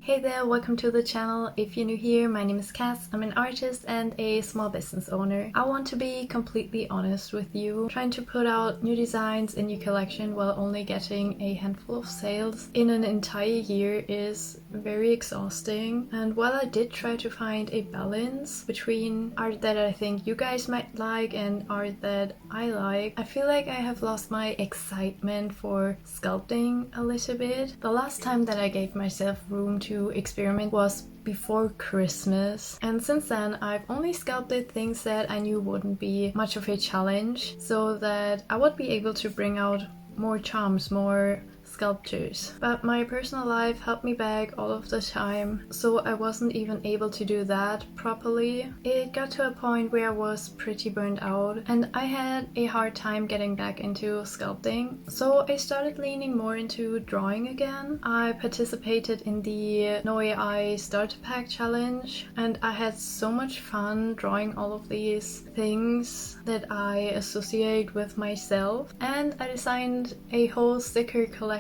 Hey there, welcome to the channel. If you're new here, my name is Cass. I'm an artist and a small business owner. I want to be completely honest with you. Trying to put out new designs in your collection while only getting a handful of sales in an entire year is very exhausting. And while I did try to find a balance between art that I think you guys might like and art that I like, I feel like I have lost my excitement for sculpting a little bit. The last time that I gave myself room to experiment was before Christmas, and since then I've only sculpted things that I knew wouldn't be much of a challenge, so that I would be able to bring out more charms, more sculptures. But my personal life held me back all of the time, so I wasn't even able to do that properly. It got to a point where I was pretty burned out and I had a hard time getting back into sculpting, so I started leaning more into drawing again. I participated in the No AI Starter Pack challenge and I had so much fun drawing all of these things that I associate with myself, and I designed a whole sticker collection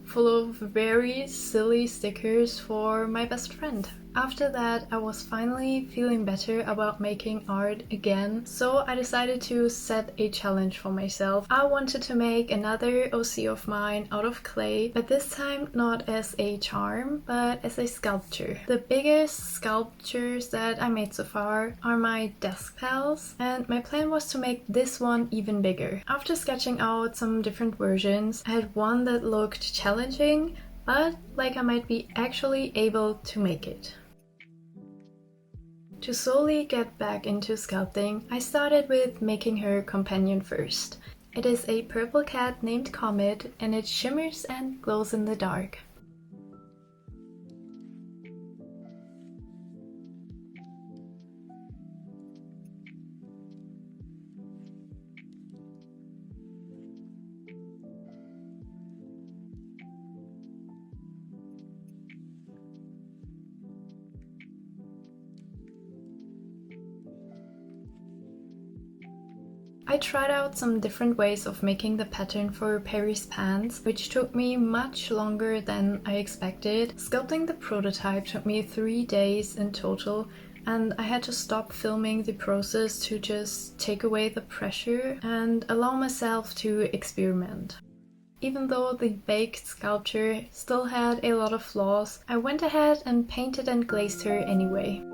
full of very silly stickers for my best friend. After that, I was finally feeling better about making art again, so I decided to set a challenge for myself. I wanted to make another OC of mine out of clay, but this time not as a charm, but as a sculpture. The biggest sculptures that I made so far are my desk pals, and my plan was to make this one even bigger. After sketching out some different versions, I had one that looked challenging, but like I might be actually able to make it. To slowly get back into sculpting, I started with making her companion first. It is a purple cat named Comet, and it shimmers and glows in the dark. I tried out some different ways of making the pattern for Perry's pants, which took me much longer than I expected. Sculpting the prototype took me 3 days in total, and I had to stop filming the process to just take away the pressure and allow myself to experiment. Even though the baked sculpture still had a lot of flaws, I went ahead and painted and glazed her anyway.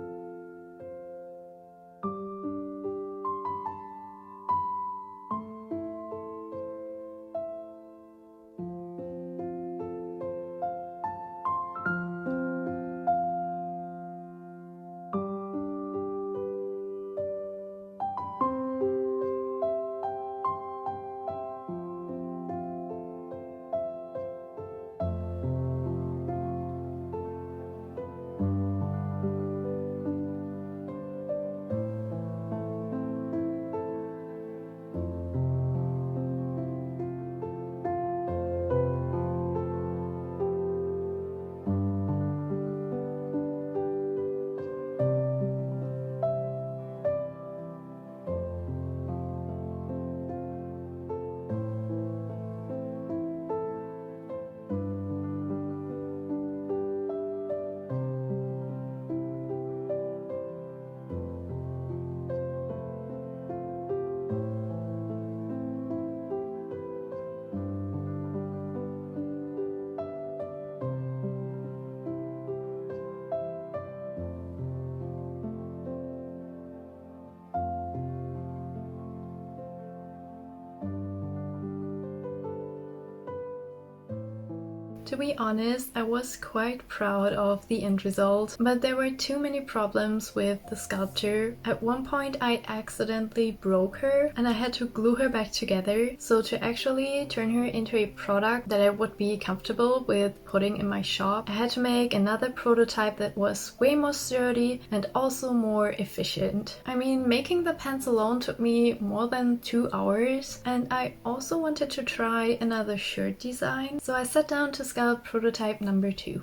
To be honest, I was quite proud of the end result, but there were too many problems with the sculpture. At one point I accidentally broke her and I had to glue her back together, so to actually turn her into a product that I would be comfortable with putting in my shop, I had to make another prototype that was way more sturdy and also more efficient. I mean, making the pants alone took me more than 2 hours, and I also wanted to try another shirt design, so I sat down to sculpt prototype number 2.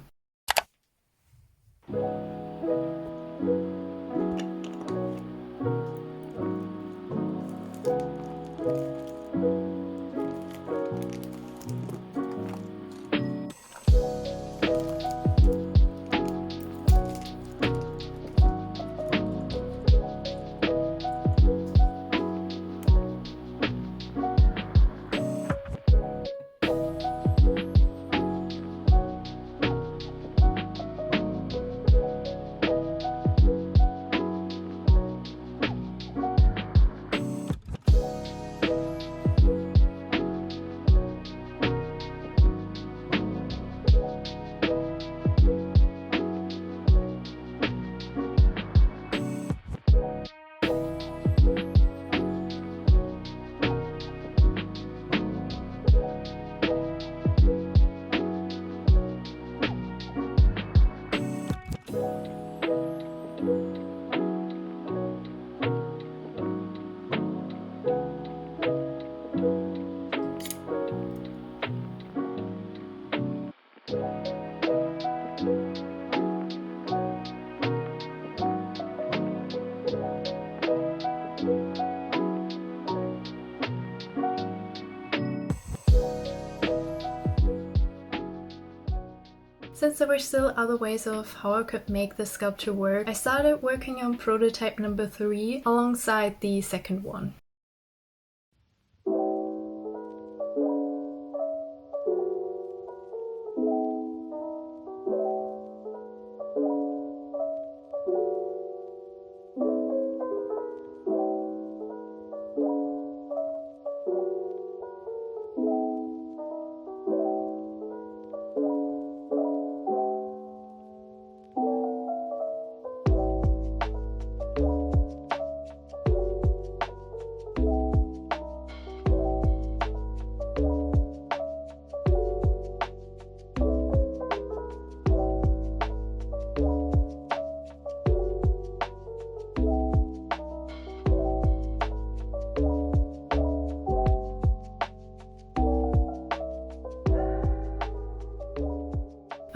Since there were still other ways of how I could make the sculpture work, I started working on prototype number 3 alongside the second one.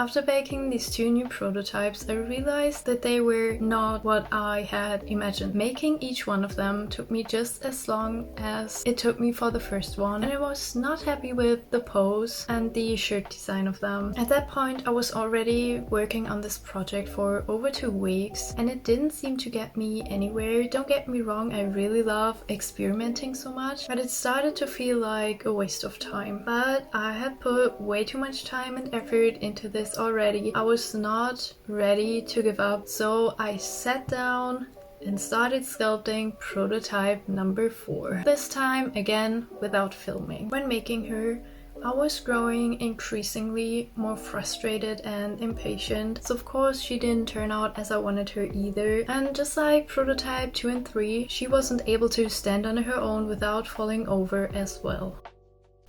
After baking these 2 new prototypes, I realized that they were not what I had imagined. Making each one of them took me just as long as it took me for the first one, and I was not happy with the pose and the shirt design of them. At that point, I was already working on this project for over 2 weeks, and it didn't seem to get me anywhere. Don't get me wrong, I really love experimenting so much, but it started to feel like a waste of time. But I had put way too much time and effort into this already. I was not ready to give up, so I sat down and started sculpting prototype number 4. This time again without filming. When making her, I was growing increasingly more frustrated and impatient, so of course she didn't turn out as I wanted her either. And just like prototype 2 and 3, she wasn't able to stand on her own without falling over as well.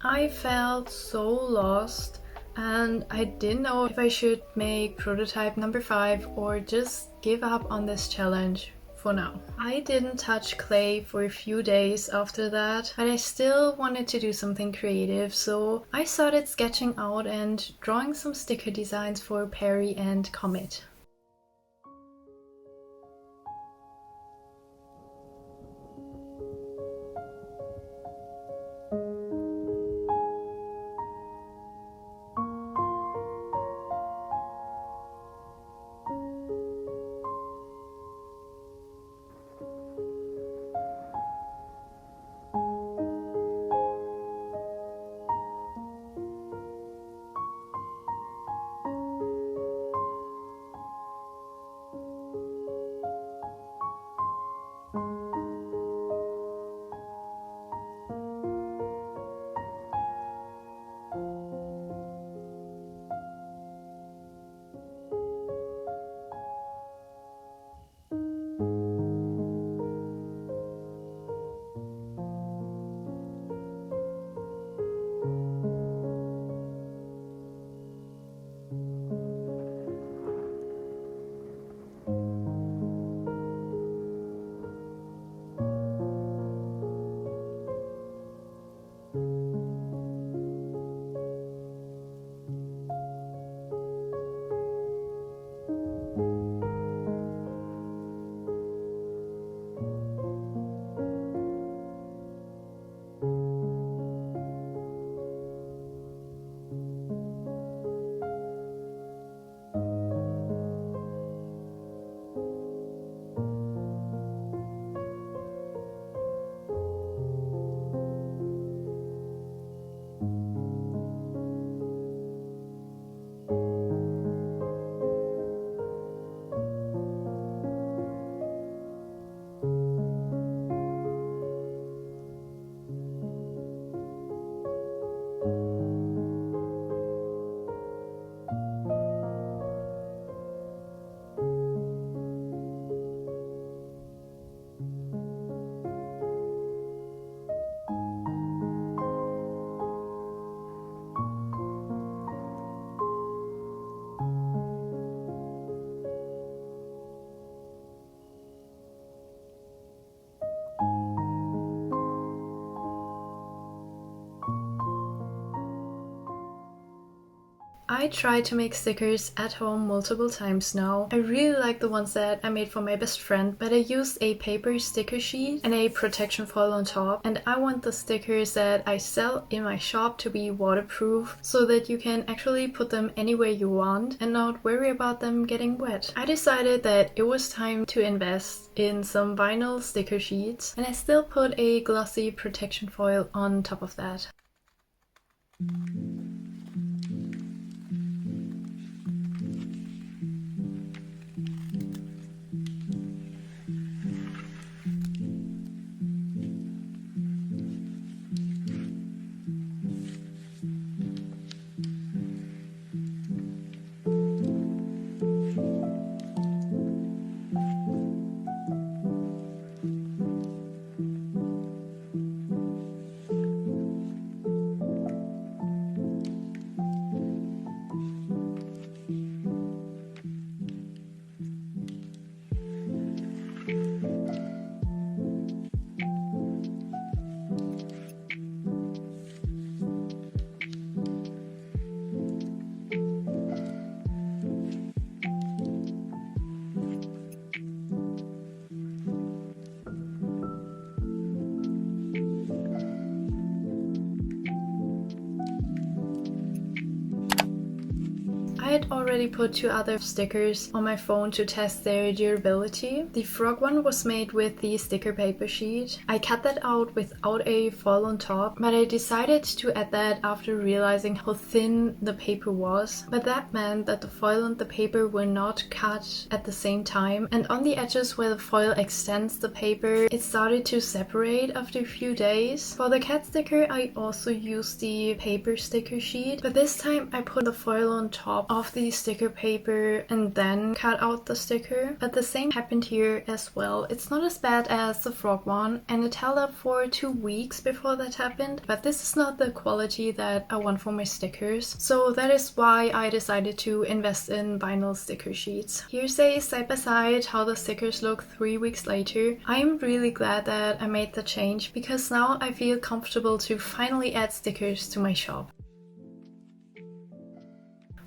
I felt so lost, and I didn't know if I should make prototype number 5 or just give up on this challenge for now. I didn't touch clay for a few days after that, but I still wanted to do something creative, so I started sketching out and drawing some sticker designs for Perry and Comet. I tried to make stickers at home multiple times now. I really like the ones that I made for my best friend, but I used a paper sticker sheet and a protection foil on top, and I want the stickers that I sell in my shop to be waterproof so that you can actually put them anywhere you want and not worry about them getting wet. I decided that it was time to invest in some vinyl sticker sheets, and I still put a glossy protection foil on top of that. I had already put 2 other stickers on my phone to test their durability. The frog one was made with the sticker paper sheet. I cut that out without a foil on top, but I decided to add that after realizing how thin the paper was. But that meant that the foil and the paper were not cut at the same time, and on the edges where the foil extends the paper, it started to separate after a few days. For the cat sticker, I also used the paper sticker sheet, but this time I put the foil on top of the sticker paper and then cut out the sticker. But the same happened here as well. It's not as bad as the frog one, and it held up for 2 weeks before that happened, but this is not the quality that I want for my stickers. So that is why I decided to invest in vinyl sticker sheets. Here's a side by side how the stickers look 3 weeks later. I'm really glad that I made the change because now I feel comfortable to finally add stickers to my shop.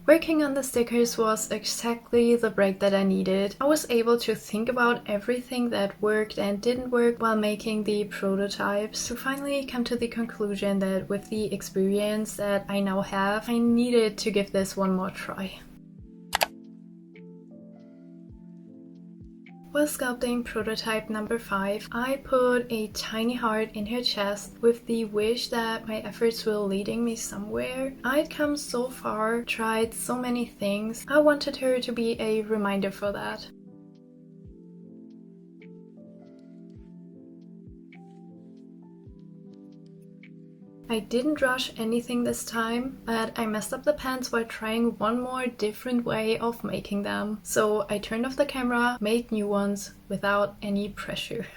Working on the stickers was exactly the break that I needed. I was able to think about everything that worked and didn't work while making the prototypes to finally come to the conclusion that with the experience that I now have, I needed to give this one more try. While sculpting prototype number 5, I put a tiny heart in her chest with the wish that my efforts were leading me somewhere. I'd come so far, tried so many things. I wanted her to be a reminder for that. I didn't rush anything this time, but I messed up the pants while trying one more different way of making them. So I turned off the camera, made new ones without any pressure.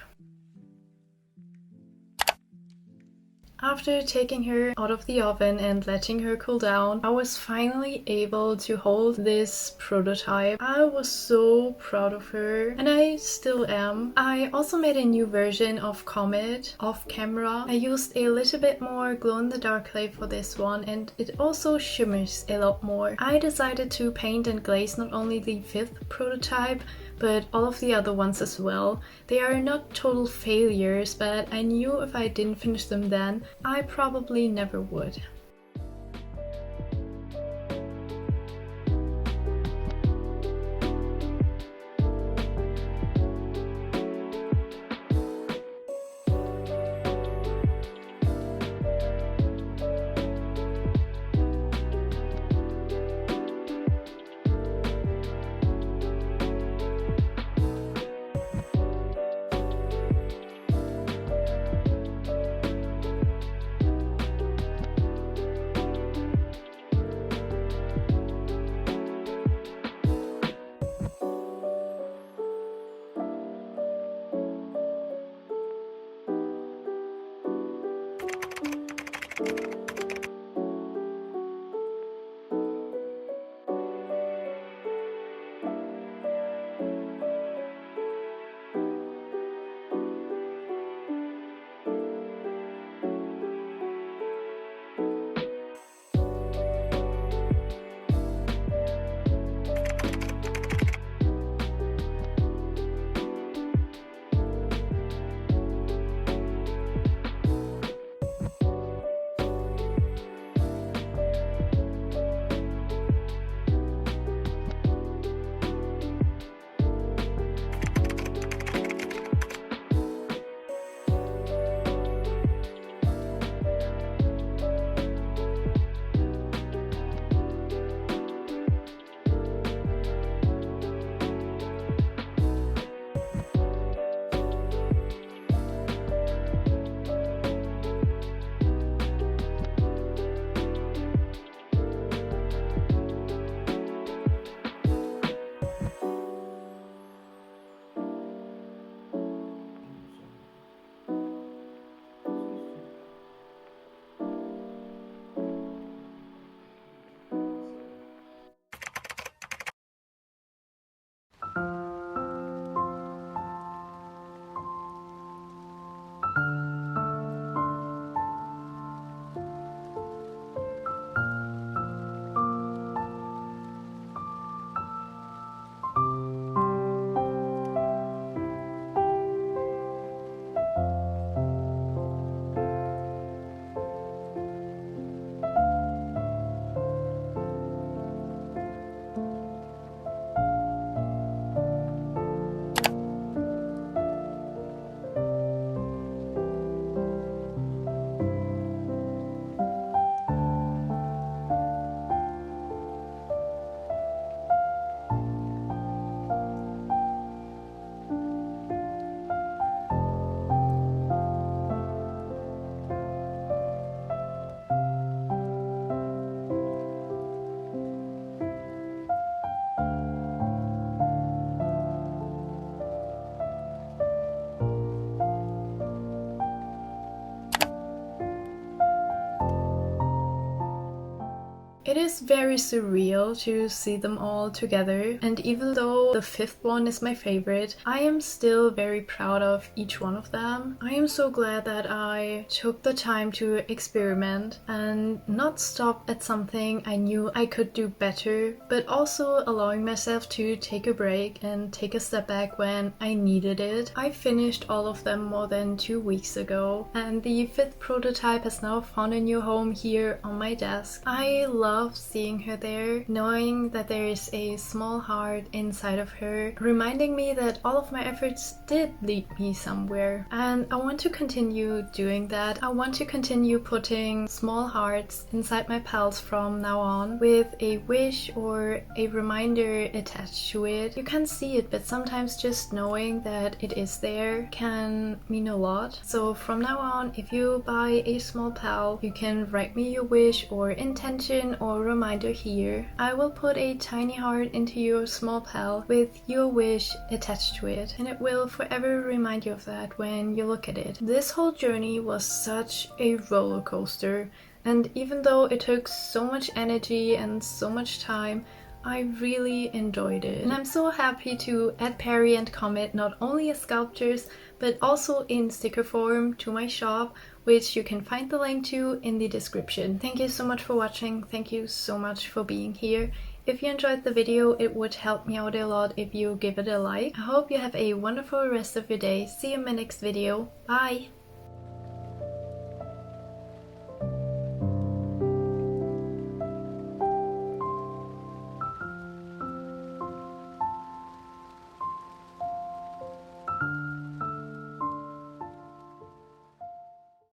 After taking her out of the oven and letting her cool down, I was finally able to hold this prototype. I was so proud of her, and I still am. I also made a new version of Comet off camera. I used a little bit more glow-in-the-dark clay for this one, and it also shimmers a lot more. I decided to paint and glaze not only the 5th prototype, but all of the other ones as well. They are not total failures, but I knew if I didn't finish them then, I probably never would. It is very surreal to see them all together, and even though the fifth one is my favorite, I am still very proud of each one of them. I am so glad that I took the time to experiment and not stop at something I knew I could do better, but also allowing myself to take a break and take a step back when I needed it. I finished all of them more than 2 weeks ago, and the fifth prototype has now found a new home here on my desk. I love seeing her there, knowing that there is a small heart inside of her, reminding me that all of my efforts did lead me somewhere. And I want to continue doing that. I want to continue putting small hearts inside my pals from now on, with a wish or a reminder attached to it. You can't see it, but sometimes just knowing that it is there can mean a lot. So from now on, if you buy a small pal, you can write me your wish or intention or reminder here. I will put a tiny heart into your small pal with your wish attached to it, and it will forever remind you of that when you look at it. This whole journey was such a roller coaster, and even though it took so much energy and so much time, I really enjoyed it. And I'm so happy to add Perry and Comet not only as sculptures, but also in sticker form to my shop, which you can find the link to in the description. Thank you so much for watching. Thank you so much for being here. If you enjoyed the video, it would help me out a lot if you give it a like. I hope you have a wonderful rest of your day. See you in my next video. Bye!